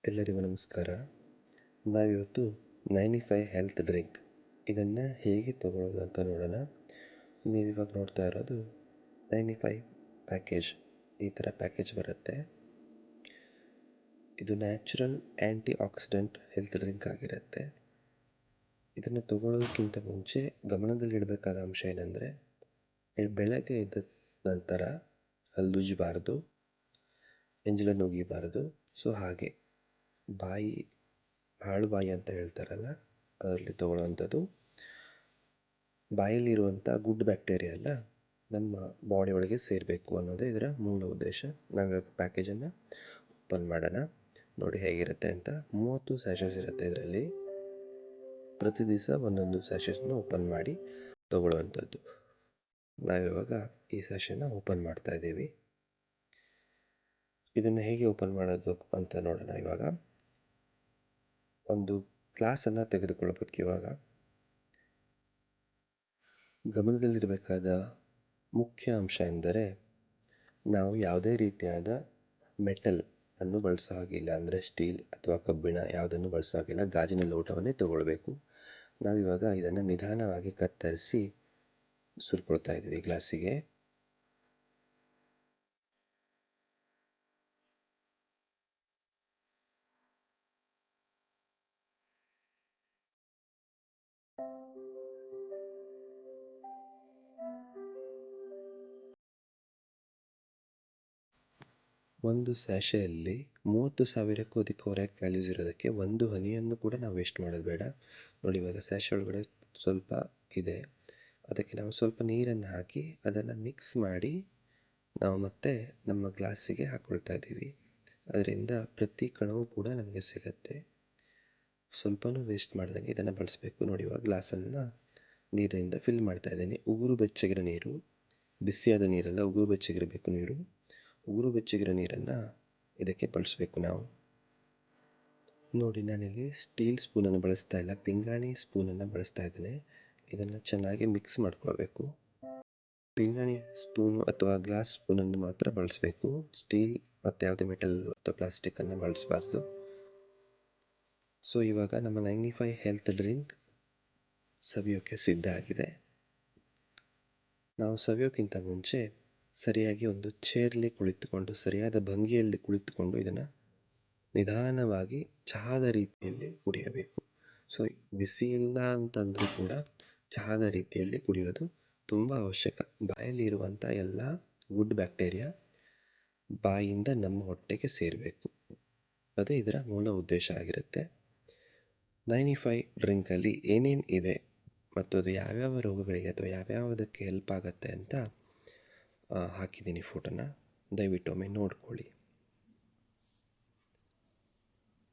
ಎಲ್ಲರಿಗೂ ನಮಸ್ಕಾರ. ನಾವಿವತ್ತು 95 ಹೆಲ್ತ್ ಡ್ರಿಂಕ್ ಇದನ್ನು ಹೇಗೆ ತಗೊಳ್ಳೋದು ಅಂತ ನೋಡೋಣ. ನೀವಿವಾಗ ನೋಡ್ತಾ ಇರೋದು 95 ಪ್ಯಾಕೇಜ್. ಈ ಥರ ಪ್ಯಾಕೇಜ್ ಬರುತ್ತೆ. ಇದು ನ್ಯಾಚುರಲ್ ಆ್ಯಂಟಿ ಆಕ್ಸಿಡೆಂಟ್ ಹೆಲ್ತ್ ಡ್ರಿಂಕ್ ಆಗಿರುತ್ತೆ. ಇದನ್ನು ತಗೊಳ್ಳೋದಕ್ಕಿಂತ ಮುಂಚೆ ಗಮನದಲ್ಲಿಡಬೇಕಾದ ಅಂಶ ಏನಂದರೆ, ಬೆಳಗ್ಗೆ ಎದ್ದ ನಂತರ ಹಲ್ಲುಜ್ಜಬಾರ್ದು, ಎಂಜಲನ್ನು ಉಗಿಬಾರ್ದು. ಸೊ ಹಾಗೆ ಹಾಳು ಬಾಯಿ ಅಂತ ಹೇಳ್ತಾರಲ್ಲ, ಅದರಲ್ಲಿ ತಗೊಳ್ಳೋವಂಥದ್ದು. ಬಾಯಲ್ಲಿರುವಂಥ ಗುಡ್ ಬ್ಯಾಕ್ಟೀರಿಯಾ ಎಲ್ಲ ನಮ್ಮ ಬಾಡಿ ಒಳಗೆ ಸೇರಬೇಕು ಅನ್ನೋದೇ ಇದರ ಮೂಲ ಉದ್ದೇಶ. ನಾವು ಪ್ಯಾಕೇಜನ್ನು ಓಪನ್ ಮಾಡೋಣ, ನೋಡಿ ಹೇಗಿರುತ್ತೆ ಅಂತ. 30 ಸ್ಯಾಷಸ್ ಇರುತ್ತೆ ಇದರಲ್ಲಿ. ಪ್ರತಿ ದಿವಸ ಒಂದೊಂದು ಸ್ಯಾಷಸ್ನ ಓಪನ್ ಮಾಡಿ ತಗೊಳ್ಳುವಂಥದ್ದು. ನಾವಿವಾಗ ಈ ಸ್ಯಾಷನ್ನ ಓಪನ್ ಮಾಡ್ತಾ ಇದ್ದೀವಿ. ಇದನ್ನು ಹೇಗೆ ಓಪನ್ ಮಾಡೋದು ಅಂತ ನೋಡೋಣ. ಇವಾಗ ಒಂದು ಗ್ಲಾಸನ್ನು ತೆಗೆದುಕೊಳ್ಬೇಕು. ಇವಾಗ ಗಮನದಲ್ಲಿರಬೇಕಾದ ಮುಖ್ಯ ಅಂಶ ಎಂದರೆ, ನಾವು ಯಾವುದೇ ರೀತಿಯಾದ ಮೆಟಲ್ ಅನ್ನು ಬಳಸೋ ಹಾಗಿಲ್ಲ. ಅಂದರೆ ಸ್ಟೀಲ್ ಅಥವಾ ಕಬ್ಬಿಣ ಯಾವುದನ್ನು ಬಳಸೋ ಹಾಗಿಲ್ಲ. ಗಾಜಿನ ಲೋಟವನ್ನೇ ತಗೊಳ್ಬೇಕು. ನಾವಿವಾಗ ಇದನ್ನು ನಿಧಾನವಾಗಿ ಕತ್ತರಿಸಿ ಸುರ್ಕೊಳ್ತಾ ಇದ್ದೀವಿ ಗ್ಲಾಸಿಗೆ. ಒಂದು ಸ್ಯಾಷೆಯಲ್ಲಿ 30,000ಕ್ಕೂ ಅಧಿಕ ಹೊರಗೆ ವ್ಯಾಲ್ಯೂಸ್ ಇರೋದಕ್ಕೆ ಒಂದು ಹನಿಯನ್ನು ಕೂಡ ನಾವು ವೇಸ್ಟ್ ಮಾಡೋದು ಬೇಡ. ನೋಡಿ, ಇವಾಗ ಸ್ಯಾಷೆ ಒಳಗಡೆ ಸ್ವಲ್ಪ ಇದೆ, ಅದಕ್ಕೆ ನಾವು ಸ್ವಲ್ಪ ನೀರನ್ನು ಹಾಕಿ ಅದನ್ನು ಮಿಕ್ಸ್ ಮಾಡಿ ನಾವು ಮತ್ತೆ ನಮ್ಮ ಗ್ಲಾಸಿಗೆ ಹಾಕ್ಕೊಳ್ತಾ ಇದ್ದೀವಿ. ಅದರಿಂದ ಪ್ರತಿ ಕಣವೂ ಕೂಡ ನಮಗೆ ಸಿಗುತ್ತೆ. ಸ್ವಲ್ಪನೂ ವೇಸ್ಟ್ ಮಾಡ್ದಂಗೆ ಇದನ್ನು ಬಳಸಬೇಕು. ನೋಡಿ, ಇವಾಗ ಗ್ಲಾಸನ್ನು ನೀರಿನಿಂದ ಫಿಲ್ ಮಾಡ್ತಾ ಇದ್ದೀನಿ. ಉಗುರು ಬೆಚ್ಚಗಿರೋ ನೀರು, ಬಿಸಿಯಾದ ನೀರೆಲ್ಲ, ಉಗುರು ಬೆಚ್ಚಗಿರಬೇಕು ನೀರು. ಉಗುರು ಬೆಚ್ಚಗಿರೋ ನೀರನ್ನು ಇದಕ್ಕೆ ಬಳಸಬೇಕು ನಾವು. ನೋಡಿ, ನಾನಿಲ್ಲಿ ಸ್ಟೀಲ್ ಸ್ಪೂನನ್ನು ಬಳಸ್ತಾ ಇಲ್ಲ, ಪಿಂಗಾಣಿ ಸ್ಪೂನನ್ನು ಬಳಸ್ತಾ ಇದ್ದೇನೆ. ಇದನ್ನು ಚೆನ್ನಾಗಿ ಮಿಕ್ಸ್ ಮಾಡ್ಕೊಳ್ಬೇಕು. ಪಿಂಗಾಣಿ ಸ್ಪೂನು ಅಥವಾ ಗ್ಲಾಸ್ ಸ್ಪೂನನ್ನು ಮಾತ್ರ ಬಳಸಬೇಕು. ಸ್ಟೀಲ್ ಮತ್ತು ಯಾವುದೇ ಮೆಟಲ್ ಅಥವಾ ಪ್ಲಾಸ್ಟಿಕ್ಕನ್ನು ಬಳಸಬಾರ್ದು. ಸೊ ಇವಾಗ ನಮ್ಮ 95 ಹೆಲ್ತ್ ಡ್ರಿಂಕ್ ಸವಿಯೋಕ್ಕೆ ಸಿದ್ಧ ಆಗಿದೆ. ನಾವು ಸವಿಯೋಕ್ಕಿಂತ ಮುಂಚೆ ಸರಿಯಾಗಿ ಒಂದು ಚೇರ್ಲಿ ಕುಳಿತುಕೊಂಡು, ಸರಿಯಾದ ಭಂಗಿಯಲ್ಲಿ ಕುಳಿತುಕೊಂಡು ಇದನ್ನು ನಿಧಾನವಾಗಿ ಚಹಾದ ರೀತಿಯಲ್ಲಿ ಕುಡಿಯಬೇಕು. ಸೊ ಬಿಸಿ ಇಲ್ಲ ಅಂತಂದರೂ ಕೂಡ ಚಹಾದ ರೀತಿಯಲ್ಲಿ ಕುಡಿಯೋದು ತುಂಬ ಅವಶ್ಯಕ. ಬಾಯಲ್ಲಿ ಇರುವಂಥ ಎಲ್ಲ ಗುಡ್ ಬ್ಯಾಕ್ಟೀರಿಯಾ ಬಾಯಿಯಿಂದ ನಮ್ಮ ಹೊಟ್ಟೆಗೆ ಸೇರಬೇಕು. ಅದೇ ಇದರ ಮೂಲ ಉದ್ದೇಶ ಆಗಿರುತ್ತೆ. 95 ಡ್ರಿಂಕಲ್ಲಿ ಏನೇನು ಇದೆ ಮತ್ತು ಅದು ಯಾವ್ಯಾವ ರೋಗಗಳಿಗೆ ಅಥವಾ ಯಾವ್ಯಾವುದಕ್ಕೆ ಹೆಲ್ಪ್ ಆಗುತ್ತೆ ಅಂತ ಹಾಕಿದ್ದೀನಿ ಫೋಟೋನ. ದಯವಿಟ್ಟು ಒಮ್ಮೆ ನೋಡ್ಕೊಳ್ಳಿ.